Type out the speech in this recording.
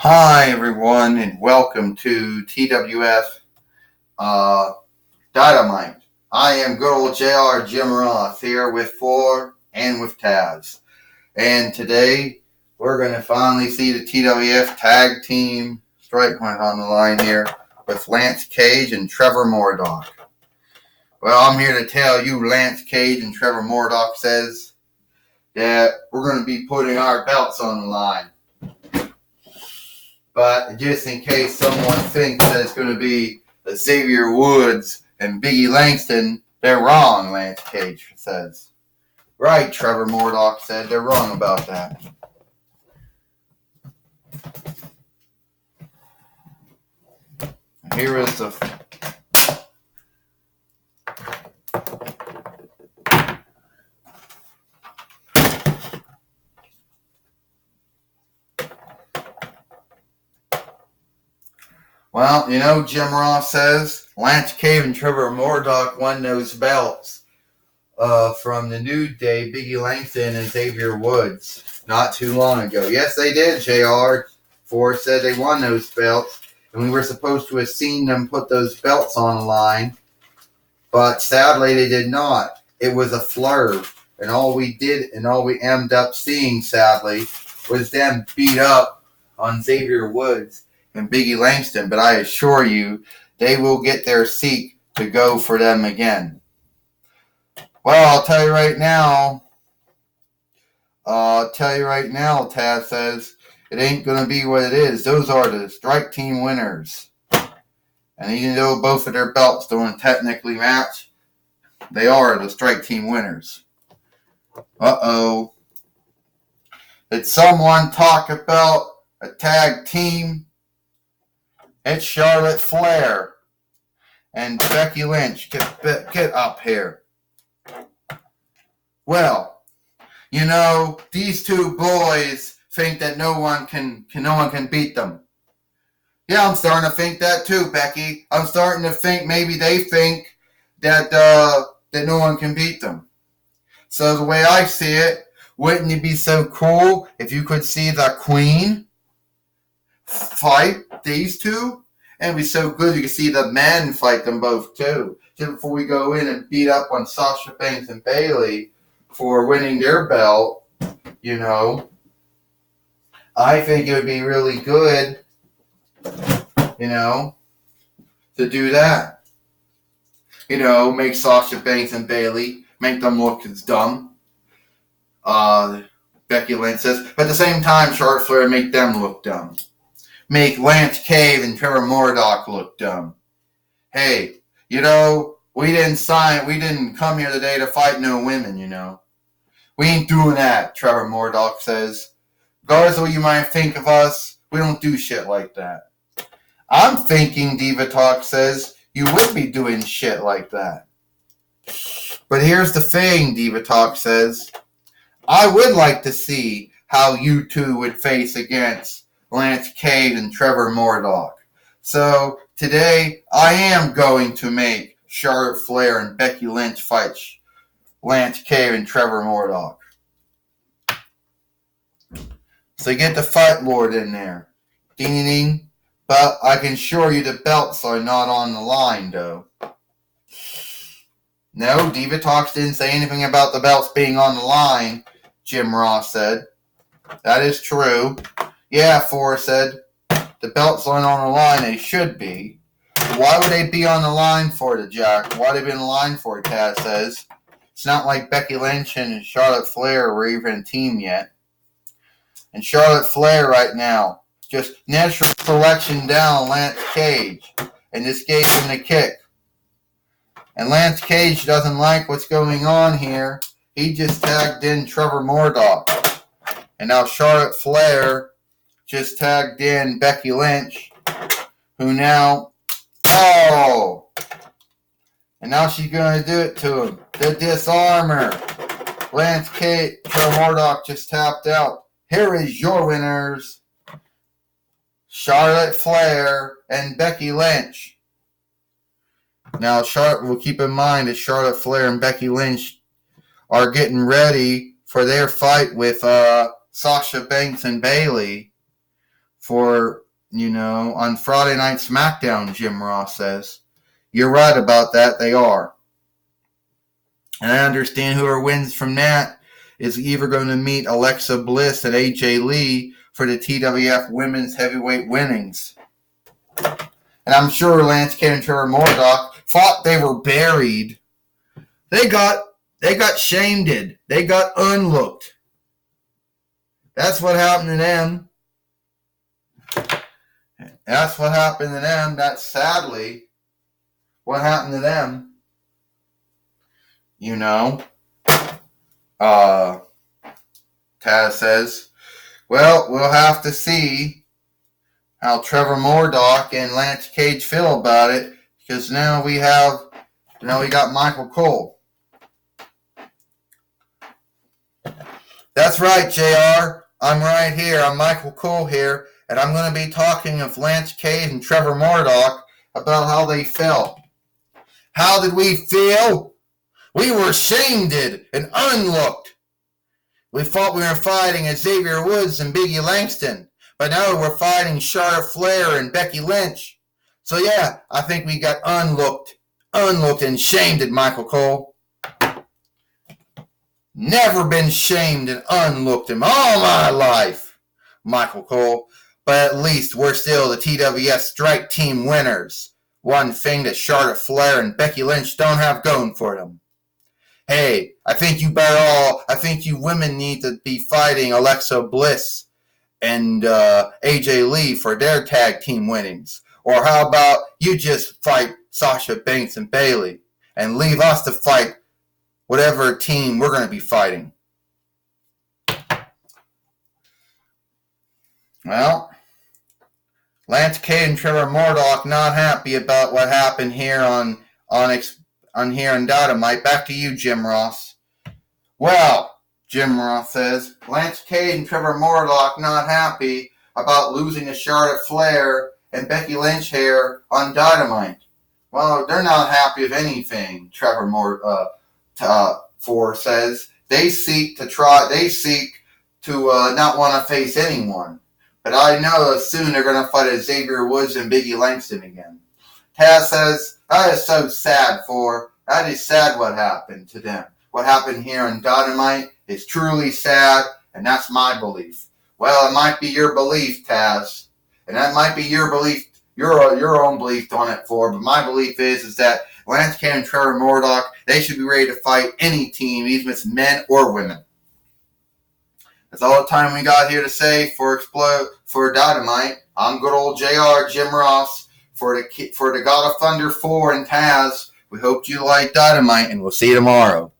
Hi, everyone, and welcome to TWF Dynamite. I am good old JR Jim Ross here with Four and with Taz. And today we're going to finally see the TWF tag team strike point on the line here with Lance Cage and Trevor Murdoch. Well, I'm here to tell you, Lance Cage and Trevor Murdoch says that we're going to be putting our belts on the line. But just in case someone thinks that it's going to be Xavier Woods and Biggie Langston, they're wrong, Lance Cage says. Right, Trevor Murdoch said. They're wrong about that. Here is the... Well, you know, Jim Ross says Lance Cage and Trevor Murdoch won those belts from the New Day, Biggie Langston and Xavier Woods, not too long ago. Yes, they did, JR. Ford said they won those belts, and we were supposed to have seen them put those belts on the line, but sadly they did not. It was a flurry, and all we ended up seeing, sadly, was them beat up on Xavier Woods and Biggie Langston, but I assure you, they will get their seat to go for them again. Well, I'll tell you right now, Taz says, it ain't going to be what it is. Those are the strike team winners. And even though both of their belts don't technically match, they are the strike team winners. Uh-oh. Did someone talk about a tag team? It's Charlotte Flair and Becky Lynch. Get up here. Well, you know, these two boys think that no one can beat them. Yeah, I'm starting to think that too, Becky. I'm starting to think maybe they think that no one can beat them. So the way I see it, wouldn't it be so cool if you could see the Queen fight these two? And it'd be so good you could see the men fight them both too. Just before we go in and beat up on Sasha Banks and Bayley for winning their belt, you know, I think it would be really good, you know, to do that. You know, make Sasha Banks and Bayley, make them look as dumb. Becky Lynch says, but at the same time, Charlotte Flair make them look dumb. Make Lance Cage and Trevor Murdoch look dumb. Hey, you know, we didn't come here today to fight no women, you know. We ain't doing that, Trevor Murdoch says. Regardless of what you might think of us, we don't do shit like that. I'm thinking, Diva Talk says, you would be doing shit like that. But here's the thing, Diva Talk says. I would like to see how you two would face against Lance Cage and Trevor Murdoch. So today I am going to make Charlotte Flair and Becky Lynch fight Lance Cage and Trevor Murdoch. So get the Fight Lord in there. Ding ding ding. But I can assure you the belts are not on the line though. No, Diva Talks didn't say anything about the belts being on the line, Jim Ross said. That is true. Yeah, Forrest said, the belts aren't on the line, they should be. Why would they be on the line for it, Jack? Why would they be in the line for it, Taz says. It's not like Becky Lynch and Charlotte Flair were even a team yet. And Charlotte Flair right now, just natural selection down Lance Cage, and just gave him the kick. And Lance Cage doesn't like what's going on here. He just tagged in Trevor Murdoch. And now Charlotte Flair just tagged in Becky Lynch, who now, and now she's going to do it to him. The disarmer. Lance Cage, Trevor Murdoch just tapped out. Here is your winners, Charlotte Flair and Becky Lynch. Now, we'll keep in mind that Charlotte Flair and Becky Lynch are getting ready for their fight with Sasha Banks and Bayley for, on Friday Night SmackDown, Jim Ross says. You're right about that, they are. And I understand whoever wins from that is either going to meet Alexa Bliss and AJ Lee for the TWF Women's Heavyweight winnings. And I'm sure Lance Kane and Trevor Murdoch thought they were buried. They got shamed. They got unlooked. That's what happened to them. That's what happened to them. That's sadly what happened to them. Taz says, well, we'll have to see how Trevor Murdoch and Lance Cage feel about it, because now we got Michael Cole. That's right, JR. I'm right here. I'm Michael Cole here, and I'm going to be talking with Lance Cage and Trevor Murdoch about how they felt. How did we feel? We were shamed and unlooked. We thought we were fighting Xavier Woods and Biggie Langston, but now we're fighting Charlotte Flair and Becky Lynch. So yeah, I think we got unlooked and shamed at Michael Cole. Never been shamed and unlooked in all my life, Michael Cole. But at least we're still the TWS Strike Team winners. One thing that Charlotte Flair and Becky Lynch don't have going for them. Hey, I think you women need to be fighting Alexa Bliss and AJ Lee for their tag team winnings. Or how about you just fight Sasha Banks and Bayley and leave us to fight whatever team we're going to be fighting. Well, Lance Cage and Trevor Murdoch not happy about what happened here on here in Dynamite. Back to you, Jim Ross. Well, Jim Ross says, Lance Cage and Trevor Murdoch not happy about losing to Charlotte Flair and Becky Lynch here on Dynamite. Well, they're not happy with anything, Trevor says. They seek to not want to face anyone. But I know soon they're going to fight Xavier Woods and Biggie Langston again. Taz says, that is so sad that is sad what happened to them. What happened here in Dynamite is truly sad, and that's my belief. Well, it might be your belief, Taz. And that might be your belief, your own belief on it but my belief is that Lance Cage and Trevor Murdoch, they should be ready to fight any team, even if it's men or women. That's all the time we got here to say for Dynamite. I'm good old JR, Jim Ross, for the God of Thunder 4 and Taz. We hope you like Dynamite, and we'll see you tomorrow.